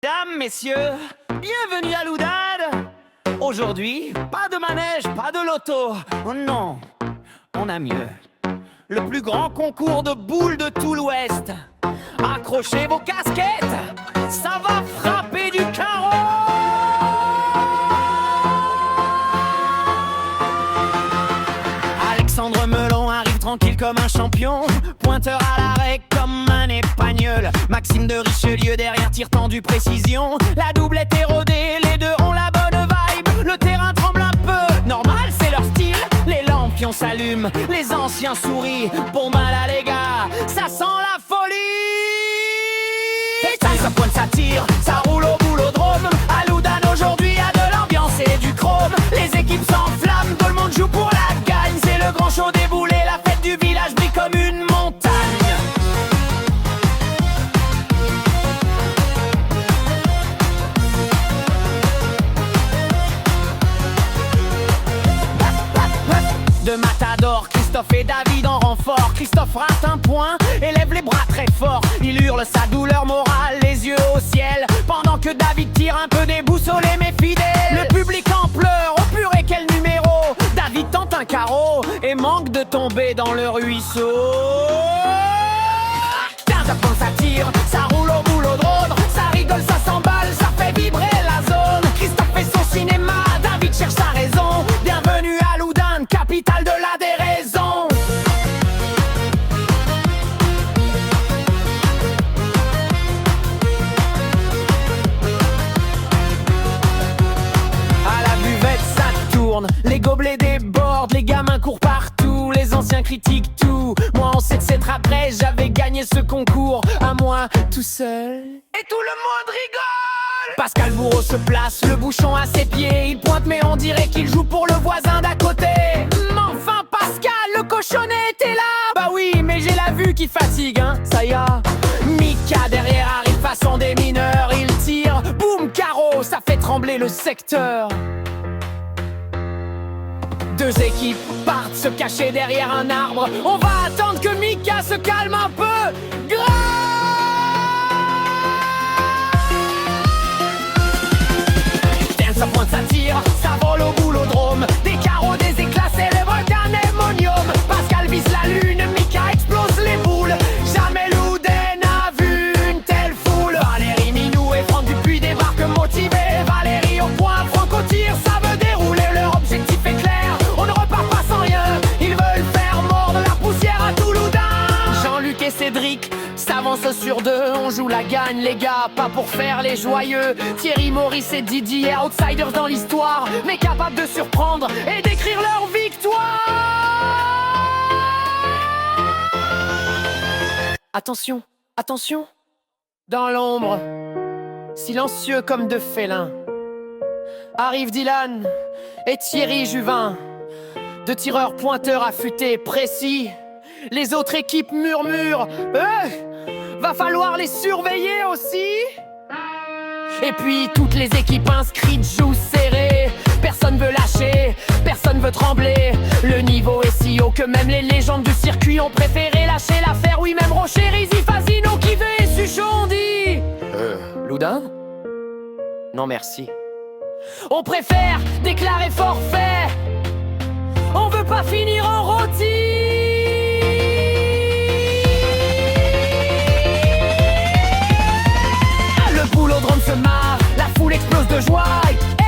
Mesdames, messieurs, bienvenue à Loudun. Aujourd'hui, pas de manège, pas de loto. Oh non, on a mieux. Le plus grand concours de boules de tout l'Ouest. Accrochez vos casquettes, ça va frapper du carreau. Alexandre Melon arrive tranquille comme un champion, pointeur à l'arrêt comme un épagneul. Maxime de Richelieu derrière tire tendu précision. La double est érodée, les deux ont la bonne vibe. Le terrain tremble un peu, normal c'est leur style. Les lampions s'allument, les anciens sourient. Bon ben là les gars, ça sent la folie. Ça pointe, ça tire, ça roule au boulodrome. À Loudun aujourd'hui y'a de l'ambiance et du chrome. Les équipes s'enflamment, tout le monde joue pour la gagne. C'est le grand show déboulé, la fête du village brille comme une montagne. De Matador, Christophe et David en renfort. Christophe rate un point et lève les bras très fort. Il hurle sa douleur morale, les yeux au ciel, pendant que David tire un peu déboussolé mais fidèle. Le public en pleure, oh purée quel numéro. David tente un carreau et manque de tomber dans le ruisseau. 15 à points ça tire, ça roule au boulodrome. Ça rigole, ça s'emballe, ça fait vibrer la zone. Christophe fait son cinéma, David cherche sa raison. Bienvenue à Loudun, capitale de la déraison. À la buvette ça tourne, les gobelets débordent, les gamins courent partout, les anciens critiquent tout. Moi on sait que c'est après, j'avais gagné ce concours, à moi tout seul. Et tout le monde rigole. Pascal Bourreau se place, le bouchon à ses pieds. Il pointe mais on dirait qu'il joue pour le voisin d'à côté. Mais enfin Pascal, le cochonnet était là. Bah oui, mais j'ai la vue qui fatigue, hein, ça y est. Mika derrière arrive façon des mineurs. Il tire, boum, carreau, ça fait trembler le secteur. Deux équipes partent se cacher derrière un arbre. On va attendre que Mika se calme un peu. Ça pointe, ça tire, ça vole au boulodrome. Des carreaux, des éclats célèbrent qu'un ammonium. Pascal vise la lune, Mika explose les boules. Jamais Loudun n'a vu une telle foule. Valérie Minou et Franck Dupuis débarquent motivés. Valérie au point, Franck au tir, ça veut dérouler. Leur objectif est clair, on ne repart pas sans rien. Ils veulent faire mordre la poussière à tout Loudun. Jean-Luc et Cédric s'avance sur deux, on joue la gagne les gars, pas pour faire les joyeux. Thierry, Maurice et Didier, outsiders dans l'histoire, mais capables de surprendre et d'écrire leur victoire. Attention, attention, dans l'ombre, silencieux comme deux félins, arrivent Dylan et Thierry Juvin, deux tireurs pointeurs affûtés, précis. Les autres équipes murmurent, va falloir les surveiller aussi. Et puis toutes les équipes inscrites jouent serré. Personne veut lâcher, personne veut trembler. Le niveau est si haut que même les légendes du circuit ont préféré lâcher l'affaire. Oui, même Rocher, Rizzi, Fazino, Kivé et Suchot ont dit Loudun? Non merci. On préfère déclarer forfait. On veut pas finir en rôti. Le boulodrome se marre, la foule explose de joie.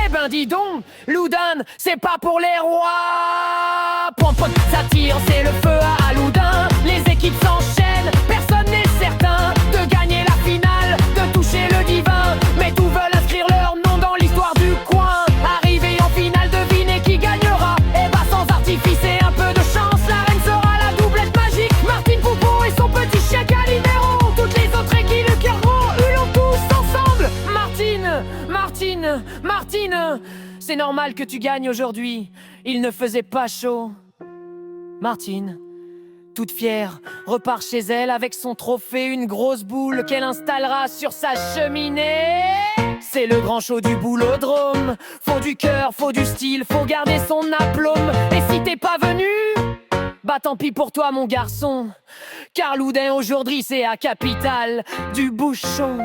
Eh ben dis donc, Loudun, c'est pas pour les rois. Pompote, ça tire, c'est le feu à Loudun. Les équipes s'enchaînent, personne n'est certain de gagner la finale, de toucher le divin. Mais tous veulent inscrire leur nom dans l'histoire du coin. Arrivé en finale, devinez qui gagnera. Eh bah sans artifice et un peu de chance, la reine sera la doublette magique. Martine Poupeau et son petit chien Calimero. Toutes les autres équipes, le cœur gros, hurlons tous ensemble. Martine, c'est normal que tu gagnes aujourd'hui. Il ne faisait pas chaud. Martine, toute fière, repart chez elle avec son trophée, une grosse boule qu'elle installera sur sa cheminée. C'est le grand show du boulodrome. Faut du cœur, faut du style, faut garder son aplomb. Et si t'es pas venu, bah tant pis pour toi mon garçon, car Loudun aujourd'hui c'est la capitale du bouchon.